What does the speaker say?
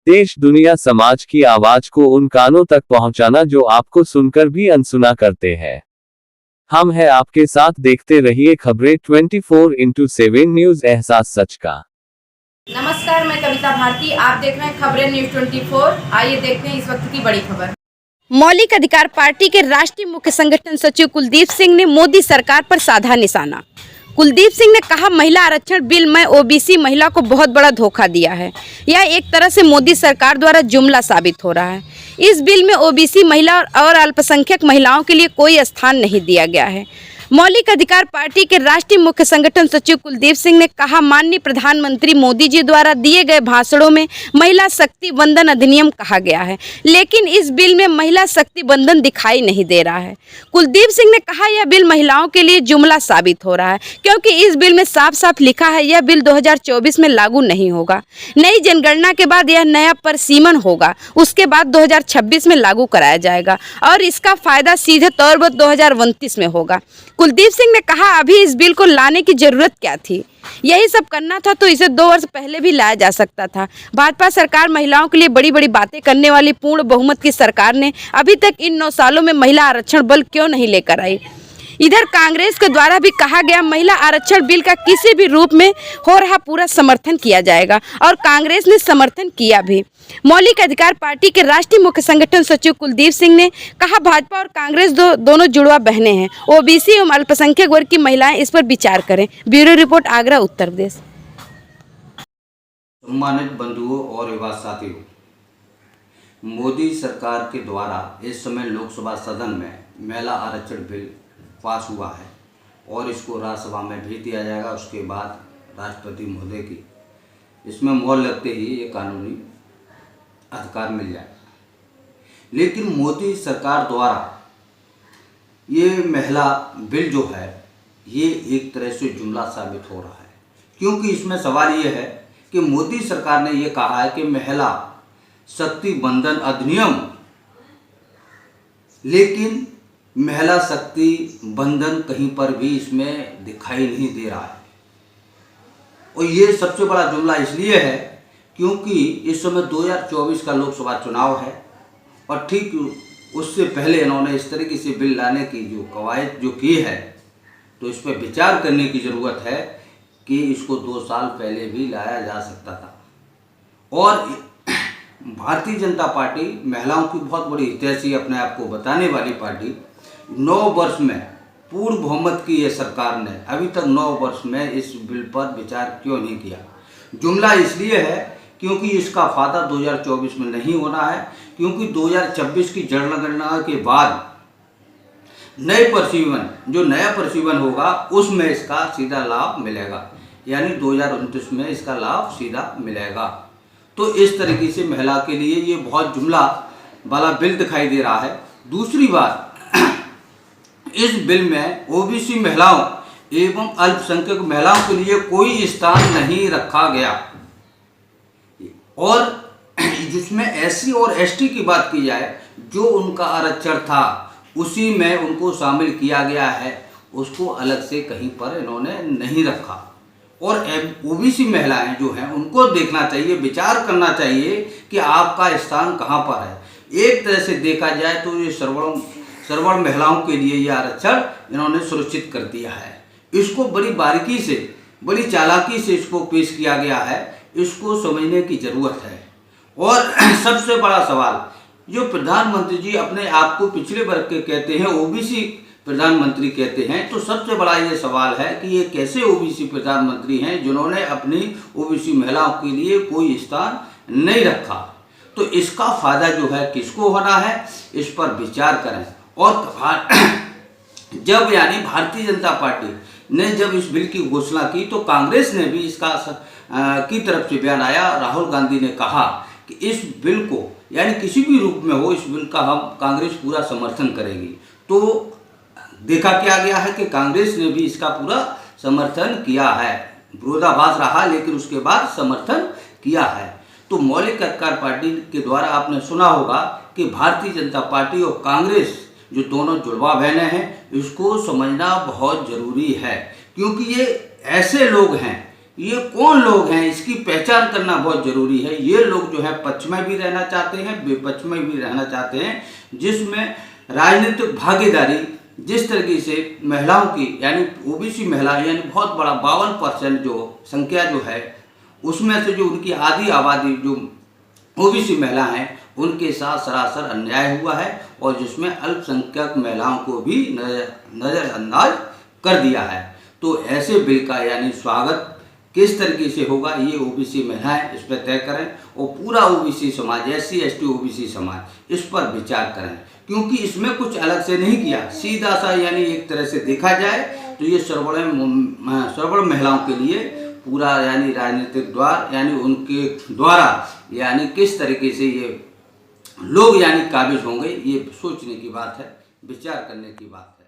देश दुनिया समाज की आवाज को उन कानों तक पहुंचाना जो आपको सुनकर भी अनसुना करते हैं। हम हैं आपके साथ, देखते रहिए खबरें 24x7 न्यूज, एहसास सच का। नमस्कार, मैं कविता भारती। आप देख रहे हैं खबरें न्यूज 24। आइए देखते हैं इस वक्त की बड़ी खबर। मौलिक अधिकार पार्टी के राष्ट्रीय मुख्य संगठन सचिव कुलदीप सिंह ने मोदी सरकार पर साधा निशाना। कुलदीप सिंह ने कहा, महिला आरक्षण बिल में ओबीसी महिला को बहुत बड़ा धोखा दिया है। यह एक तरह से मोदी सरकार द्वारा जुमला साबित हो रहा है। इस बिल में ओबीसी महिला और अल्पसंख्यक महिलाओं के लिए कोई स्थान नहीं दिया गया है। मौलिक अधिकार पार्टी के राष्ट्रीय मुख्य संगठन सचिव कुलदीप सिंह ने कहा, माननीय प्रधानमंत्री मोदी जी द्वारा दिए गए भाषणों में महिला शक्ति बंधन अधिनियम कहा गया है, लेकिन इस बिल में महिला शक्ति बंधन दिखाई नहीं दे रहा है। कुलदीप सिंह ने कहा, यह बिल महिलाओं के लिए जुमला साबित हो रहा है, क्योंकि इस बिल में साफ साफ लिखा है यह बिल 2024 में लागू नहीं होगा। नई जनगणना के बाद यह नया परिसीमन होगा, उसके बाद 2026 में लागू कराया जाएगा और इसका फायदा सीधे तौर पर 2029 में होगा। कुलदीप सिंह ने कहा, अभी इस बिल को लाने की जरूरत क्या थी? यही सब करना था तो इसे 2 वर्ष पहले भी लाया जा सकता था। भाजपा सरकार महिलाओं के लिए बड़ी बड़ी बातें करने वाली पूर्ण बहुमत की सरकार ने अभी तक इन 9 सालों में महिला आरक्षण बिल क्यों नहीं लेकर आई? इधर कांग्रेस के द्वारा भी कहा गया, महिला आरक्षण बिल का किसी भी रूप में हो रहा पूरा समर्थन किया जाएगा और कांग्रेस ने समर्थन किया भी। मौलिक अधिकार पार्टी के राष्ट्रीय मुख्य संगठन सचिव कुलदीप सिंह ने कहा, भाजपा और कांग्रेस दोनों जुड़वा बहनें हैं। ओबीसी एवं अल्पसंख्यक वर्ग की महिलाएं इस पर विचार करें। Bureau report, Agra, Uttar Pradesh. सम्मानित बंधुओं और युवा साथियों, मोदी सरकार के द्वारा इस समय लोकसभा सदन में महिला आरक्षण बिल पास हुआ है और इसको राज्यसभा में भेज दिया जाएगा। उसके बाद राष्ट्रपति महोदय की इसमें मोहर लगते ही ये कानूनी अधिकार मिल जाएगा। लेकिन मोदी सरकार द्वारा ये महिला बिल जो है ये एक तरह से जुमला साबित हो रहा है, क्योंकि इसमें सवाल ये है कि मोदी सरकार ने ये कहा है कि महिला शक्ति बंधन अधिनियम, लेकिन महिला शक्ति बंधन कहीं पर भी इसमें दिखाई नहीं दे रहा है। और ये सबसे बड़ा जुमला इसलिए है क्योंकि इस समय 2024 का लोकसभा चुनाव है और ठीक उससे पहले इन्होंने इस तरीके से बिल लाने की जो कवायद जो की है, तो इस पर विचार करने की ज़रूरत है कि इसको 2 साल पहले भी लाया जा सकता था। और भारतीय जनता पार्टी महिलाओं की बहुत बड़ी हितैषी अपने आप को बताने वाली पार्टी 9 वर्ष में पूर्ण बहुमत की ये सरकार ने अभी तक 9 वर्ष में इस बिल पर विचार क्यों नहीं किया? जुमला इसलिए है क्योंकि इसका फायदा 2024 में नहीं होना है, क्योंकि 2026 की जनगणना के बाद जो नया परिसीमन होगा उसमें इसका सीधा लाभ मिलेगा, यानी 2029 में इसका लाभ सीधा मिलेगा। तो इस तरीके से महिला के लिए ये बहुत जुमला वाला बिल दिखाई दे रहा है। दूसरी बात, इस बिल में ओबीसी महिलाओं एवं अल्पसंख्यक महिलाओं के लिए कोई स्थान नहीं रखा गया और जिसमें एससी और एसटी की बात की जाए, जो उनका आरक्षण था उसी में उनको शामिल किया गया है, उसको अलग से कहीं पर इन्होंने नहीं रखा। और ओबीसी महिलाएं जो हैं उनको देखना चाहिए, विचार करना चाहिए कि आपका स्थान कहाँ पर है। एक तरह से देखा जाए तो ये सर्वर्ण महिलाओं के लिए ये आरक्षण इन्होंने सुरक्षित कर दिया है। इसको बड़ी बारीकी से, बड़ी चालाकी से इसको पेश किया गया है, इसको समझने की ज़रूरत है। और सबसे बड़ा सवाल, जो प्रधानमंत्री जी अपने आप को पिछड़े वर्ग के कहते हैं, ओबीसी प्रधानमंत्री कहते हैं, तो सबसे बड़ा ये सवाल है कि ये कैसे ओबीसी प्रधानमंत्री हैं जिन्होंने अपनी ओबीसी महिलाओं के लिए कोई स्थान नहीं रखा? तो इसका फायदा जो है किसको होना है, इस पर विचार करें। और जब यानी भारतीय जनता पार्टी ने जब इस बिल की घोषणा की तो कांग्रेस ने भी इसका की तरफ से बयान आया। राहुल गांधी ने कहा कि इस बिल को यानी किसी भी रूप में हो, इस बिल का हम कांग्रेस पूरा समर्थन करेगी। तो देखा क्या गया है कि कांग्रेस ने भी इसका पूरा समर्थन किया है, विरोधाभास रहा लेकिन उसके बाद समर्थन किया है। तो मौलिक अधिकार पार्टी के द्वारा आपने सुना होगा कि भारतीय जनता पार्टी और कांग्रेस जो दोनों जुड़वा बहनें हैं, इसको समझना बहुत ज़रूरी है, क्योंकि ये ऐसे लोग हैं ये कौन लोग हैं, इसकी पहचान करना बहुत जरूरी है। ये लोग जो है पक्ष में भी रहना चाहते हैं, विपक्ष में भी रहना चाहते हैं, जिसमें राजनीतिक भागीदारी जिस तरीके से महिलाओं की यानी ओबीसी महिला यानी बहुत बड़ा 52% जो संख्या जो है उसमें से जो उनकी आधी आबादी जो ओबीसी महिला हैं उनके साथ सरासर अन्याय हुआ है और जिसमें अल्पसंख्यक महिलाओं को भी नज़रअंदाज कर दिया है। तो ऐसे बिल का यानी स्वागत किस तरीके से होगा ये ओबीसी महिलाएं इस पर तय करें और पूरा ओबीसी समाज SC ST ओबीसी समाज इस पर विचार करें, क्योंकि इसमें कुछ अलग से नहीं किया, सीधा सा यानी एक तरह से देखा जाए तो ये सर्वण महिलाओं के लिए पूरा यानी राजनीतिक द्वार यानी उनके द्वारा यानी किस तरीके से ये लोग यानी काबिज होंगे, ये सोचने की बात है, विचार करने की बात है।